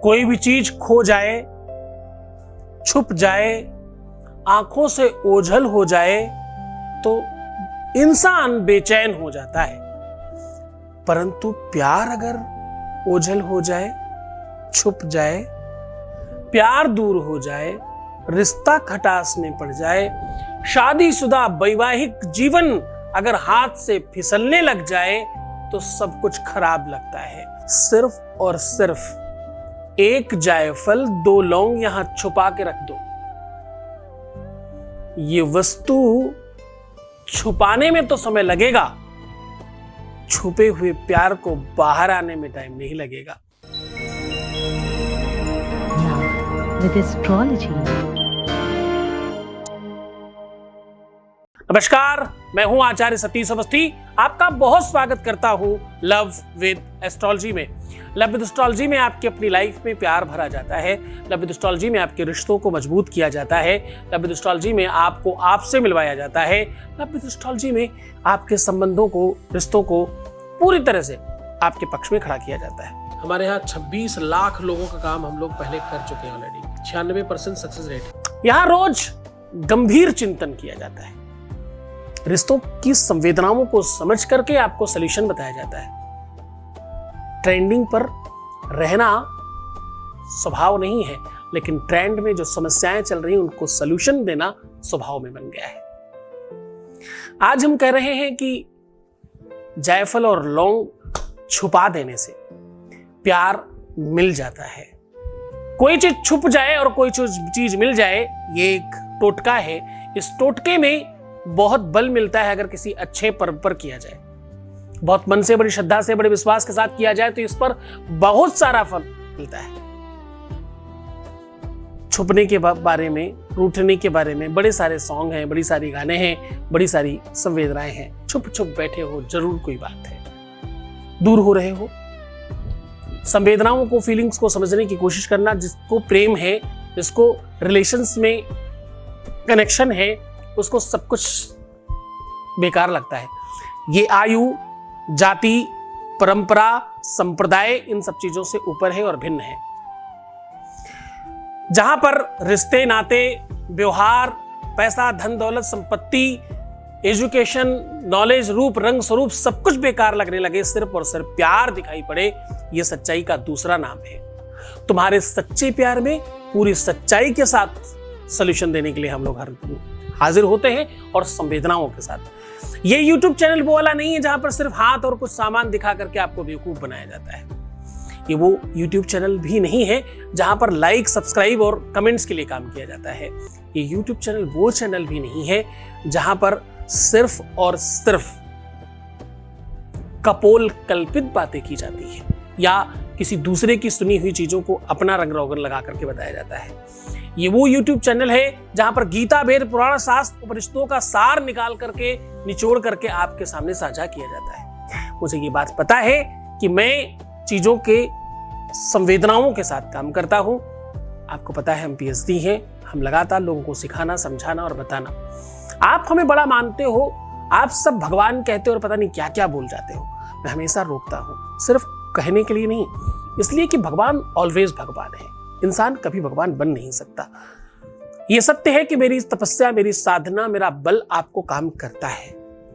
कोई भी चीज खो जाए, छुप जाए, आंखों से ओझल हो जाए तो इंसान बेचैन हो जाता है। परंतु प्यार अगर ओझल हो जाए, छुप जाए, प्यार दूर हो जाए, रिश्ता खटास में पड़ जाए, शादीशुदा वैवाहिक जीवन अगर हाथ से फिसलने लग जाए तो सब कुछ खराब लगता है। सिर्फ और सिर्फ एक जायफल, 2 लौंग यहां छुपा के रख दो। ये वस्तु छुपाने में तो समय लगेगा, छुपे हुए प्यार को बाहर आने में टाइम नहीं लगेगा। With astrology. नमस्कार, मैं हूं आचार्य सतीश अवस्थी। आपका बहुत स्वागत करता हूं लव विद एस्ट्रोलॉजी में। लव विद एस्ट्रोलॉजी में आपकी अपनी लाइफ में प्यार भरा जाता है। लव विद एस्ट्रोलॉजी में आपके रिश्तों को मजबूत किया जाता है। लव विद एस्ट्रोलॉजी में आपको आपसे मिलवाया जाता है। लव विद एस्ट्रोलॉजी में आपके संबंधों को, रिश्तों को पूरी तरह से आपके पक्ष में खड़ा किया जाता है। हमारे यहाँ 26 लाख लोगों का काम हम लोग पहले कर चुके हैं ऑलरेडी। 96% success rate. यहाँ रोज गंभीर चिंतन किया जाता है। रिश्तों की संवेदनाओं को समझ करके आपको सलूशन बताया जाता है। ट्रेंडिंग पर रहना स्वभाव नहीं है, लेकिन ट्रेंड में जो समस्याएं चल रही हैं उनको सलूशन देना स्वभाव में बन गया है। आज हम कह रहे हैं कि जायफल और लौंग छुपा देने से प्यार मिल जाता है। कोई चीज छुप जाए और कोई चीज मिल जाए, ये एक टोटका है। इस टोटके में बहुत बल मिलता है अगर किसी अच्छे पर्व पर किया जाए, बहुत मन से, बड़ी श्रद्धा से, बड़े विश्वास के साथ किया जाए तो इस पर बहुत सारा फल मिलता है। छुपने के बारे में, रूठने के बारे में बड़े सारे सॉन्ग हैं, बड़ी सारी गाने हैं, बड़ी सारी संवेदनाएं हैं। छुप छुप बैठे हो, जरूर कोई बात है, दूर हो रहे हो। संवेदनाओं को, फीलिंग्स को समझने की कोशिश करना। जिसको प्रेम है, जिसको रिलेशंस में कनेक्शन है, उसको सब कुछ बेकार लगता है। ये आयु, जाति, परंपरा, संप्रदाय, इन सब चीजों से ऊपर है और भिन्न है। जहां पर रिश्ते, नाते, व्यवहार, पैसा, धन दौलत, संपत्ति, एजुकेशन, नॉलेज, रूप, रंग, स्वरूप सब कुछ बेकार लगने लगे, सिर्फ और सिर्फ प्यार दिखाई पड़े, यह सच्चाई का दूसरा नाम है। तुम्हारे सच्चे प्यार में पूरी सच्चाई के साथ सलूशन देने के लिए हम लोग हर हाजिर होते हैं, और संवेदनाओं के साथ। ये YouTube चैनल वो वाला नहीं है जहां पर सिर्फ हाथ और कुछ सामान दिखा करके आपको बेवकूफ बनाया जाता है। ये वो YouTube चैनल भी नहीं है जहां पर लाइक, सब्सक्राइब और कमेंट्स के लिए काम किया जाता है। ये YouTube चैनल वो चैनल भी नहीं है जहां पर सिर्फ और सिर्फ कपोल कल्पित बातें की जाती है या किसी दूसरे की सुनी हुई चीजों को अपना रंग रोगन लगा करके बताया जाता है। ये वो YouTube चैनल है जहां पर गीता, वेद, पुराण, शास्त्र, उपनिषदों का सार निकाल करके, निचोड़ करके आपके सामने साझा किया जाता है। मुझे ये बात पता है कि मैं चीजों के संवेदनाओं के साथ काम करता हूं। आपको पता है हम PhD हैं, हम लगातार लोगों को सिखाना, समझाना और बताना। आप हमें बड़ा मानते हो, आप सब भगवान कहते हो और पता नहीं क्या क्या बोल जाते हो। मैं हमेशा रोकता हूं, सिर्फ कहने के लिए नहीं, इसलिए कि भगवान ऑलवेज भगवान है, इंसान कभी भगवान बन नहीं सकता। यह सत्य है कि मेरी तपस्या, मेरी साधना, मेरा बल आपको काम करता है।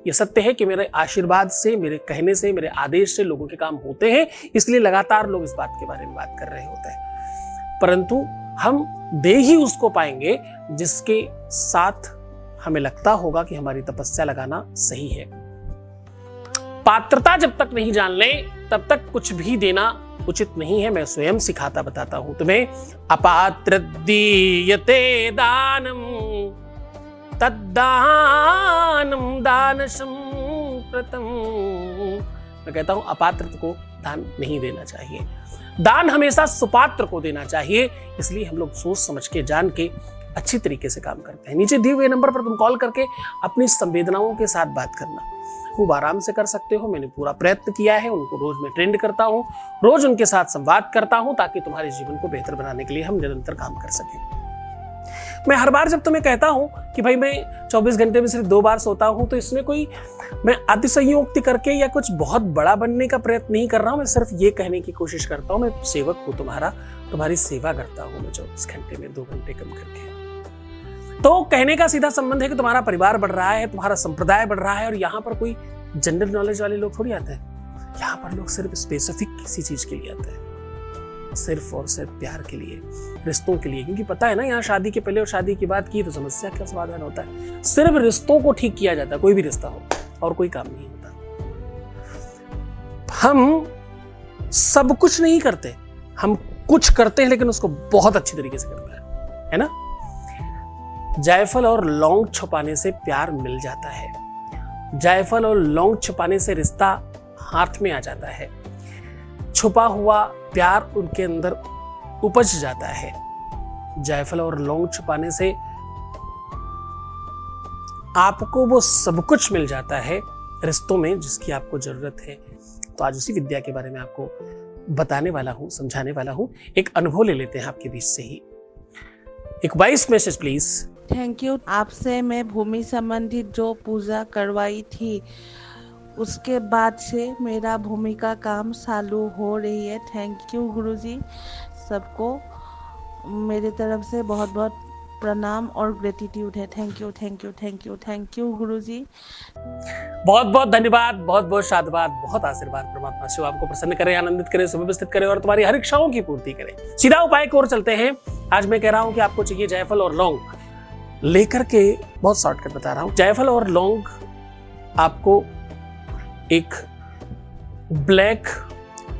यह सत्य है कि मेरे आशीर्वाद से, मेरे कहने से, मेरे आदेश से लोगों के काम होते हैं, इसलिए लगातार लोग इस बात के बारे में बात कर रहे होते हैं। परंतु हम दे ही उसको पाएंगे जिसके साथ हमें लगता होगा कि हमारी तपस्या लगाना सही है। पात्रता जब तक नहीं जान ले तब तक कुछ भी देना उचित नहीं है। मैं स्वयं सिखाता बताता हूं तुम्हें। अपात्र दीयते दानम तद्दानम दानशं प्रतम। मैं कहता हूं अपात्र को दान नहीं देना चाहिए, दान हमेशा सुपात्र को देना चाहिए। इसलिए हम लोग सोच समझ के, जान के, अच्छी तरीके से काम करते हैं। नीचे दिए हुए नंबर पर तुम कॉल करके अपनी संवेदनाओं के साथ बात करना खूब आराम से कर सकते हो। मैंने पूरा प्रयत्न किया है, उनको रोज मैं ट्रेंड करता हूं, रोज उनके साथ संवाद करता हूं ताकि तुम्हारे जीवन को बेहतर बनाने के लिए हम निरंतर काम कर सकें। मैं हर बार जब तुम्हें कहता हूं कि भाई मैं 24 घंटे में सिर्फ 2 बार सोता हूं, तो इसमें कोई मैं अतिशयोक्ति करके या कुछ बहुत बड़ा बनने का प्रयत्न नहीं कर रहा हूं। मैं सिर्फ ये कहने की कोशिश करता हूं, मैं सेवक हूं तुम्हारा, तुम्हारी सेवा करता हूं मैं 24 घंटे में 2 घंटे कम करके। तो कहने का सीधा संबंध है कि तुम्हारा परिवार बढ़ रहा है, तुम्हारा संप्रदाय बढ़ रहा है, और यहाँ पर कोई जनरल नॉलेज वाले लोग थोड़ी आते हैं। यहाँ पर लोग सिर्फ स्पेसिफिक किसी चीज के लिए आते हैं, सिर्फ और सिर्फ प्यार के लिए, रिश्तों के लिए। क्योंकि पता है ना, यहाँ शादी के पहले और शादी के बाद की तो समस्या का समाधान होता है। सिर्फ रिश्तों को ठीक किया जाता है, कोई भी रिश्ता हो, और कोई काम नहीं होता। हम सब कुछ नहीं करते, हम कुछ करते हैं लेकिन उसको बहुत अच्छी तरीके से करते हैं, है ना। जायफल और लौंग छुपाने से प्यार मिल जाता है। जायफल और लौंग छुपाने से रिश्ता हाथ में आ जाता है। छुपा हुआ प्यार उनके अंदर उपज जाता है। जायफल और लौंग छुपाने से आपको वो सब कुछ मिल जाता है रिश्तों में जिसकी आपको जरूरत है। तो आज उसी विद्या के बारे में आपको बताने वाला हूं, समझाने वाला हूं। एक अनुभव ले लेते हैं आपके बीच से ही। एक voice message please. Thank you. आपसे मैं भूमि संबंधित जो पूजा करवाई थी उसके बाद से मेरा भूमि का काम चालू हो रही है। थैंक यू गुरुजी। सबको मेरे तरफ से बहुत बहुत प्रणाम और ग्रेटिट्यूड है। Thank you thank you thank you thank you गुरुजी। बहुत बहुत धन्यवाद, बहुत बहुत साधुवाद, बहुत आशीर्वाद। परमात्मा शिव आपको प्रसन्न करे, आनंदित करे, सुव्यवस्थित करे और तुम्हारी हर इच्छाओं की पूर्ति करे। सीधा उपाय की ओर चलते हैं। आज मैं कह रहा हूं कि आपको चाहिए जायफल और लौंग, लेकर के बहुत शॉर्टकट बता रहा हूं। जायफल और लौंग आपको एक ब्लैक,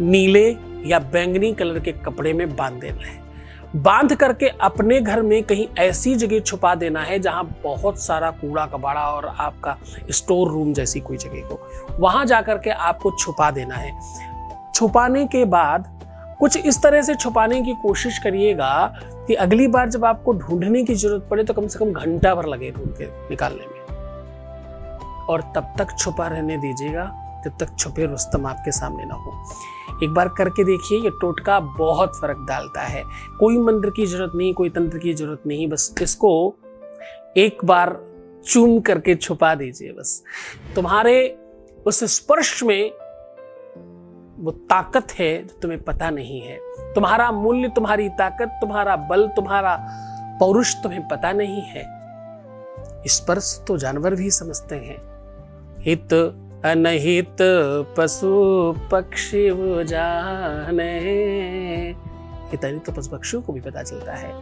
नीले या बैंगनी कलर के कपड़े में बांध देना है। बांध करके अपने घर में कहीं ऐसी जगह छुपा देना है जहां बहुत सारा कूड़ा कबाड़ा और आपका स्टोर रूम जैसी कोई जगह हो, वहां जाकर के आपको छुपा देना है। छुपाने के बाद कुछ इस तरह से छुपाने की कोशिश करिएगा कि अगली बार जब आपको ढूंढने की जरूरत पड़े तो कम से कम घंटा भर लगे ढूंढ के निकालने में, और तब तक छुपा रहने दीजिएगा जब तक छुपे रुस्तम आपके सामने ना हो। एक बार करके देखिए, ये टोटका बहुत फर्क डालता है। कोई मंत्र की जरूरत नहीं, कोई तंत्र की जरूरत नहीं, बस इसको एक बार चूम करके छुपा दीजिए। बस तुम्हारे उस स्पर्श में वो ताकत है जो तुम्हें पता नहीं है। तुम्हारा मूल्य, तुम्हारी ताकत, तुम्हारा बल, तुम्हारा पौरुष तुम्हें पता नहीं है। स्पर्श तो जानवर भी समझते हैं। हित अनहित पशु पक्षी वो जाने, हित अनहित तो पशु पक्षियों को भी पता चलता है।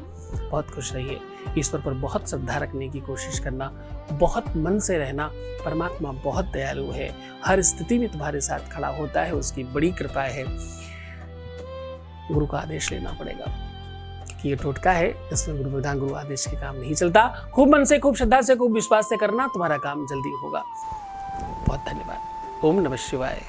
बहुत खुश रहिए, ईश्वर पर बहुत श्रद्धा रखने की कोशिश करना, बहुत मन से रहना। परमात्मा बहुत दयालु है, हर स्थिति में तुम्हारे साथ खड़ा होता है, उसकी बड़ी कृपा है। गुरु का आदेश लेना पड़ेगा कि ये टोटका है, इसमें गुरु विधान गुरु आदेश के काम नहीं चलता। खूब मन से, खूब श्रद्धा से, खूब विश्वास से करना, तुम्हारा काम जल्दी होगा। बहुत धन्यवाद। ओम नमः शिवाय।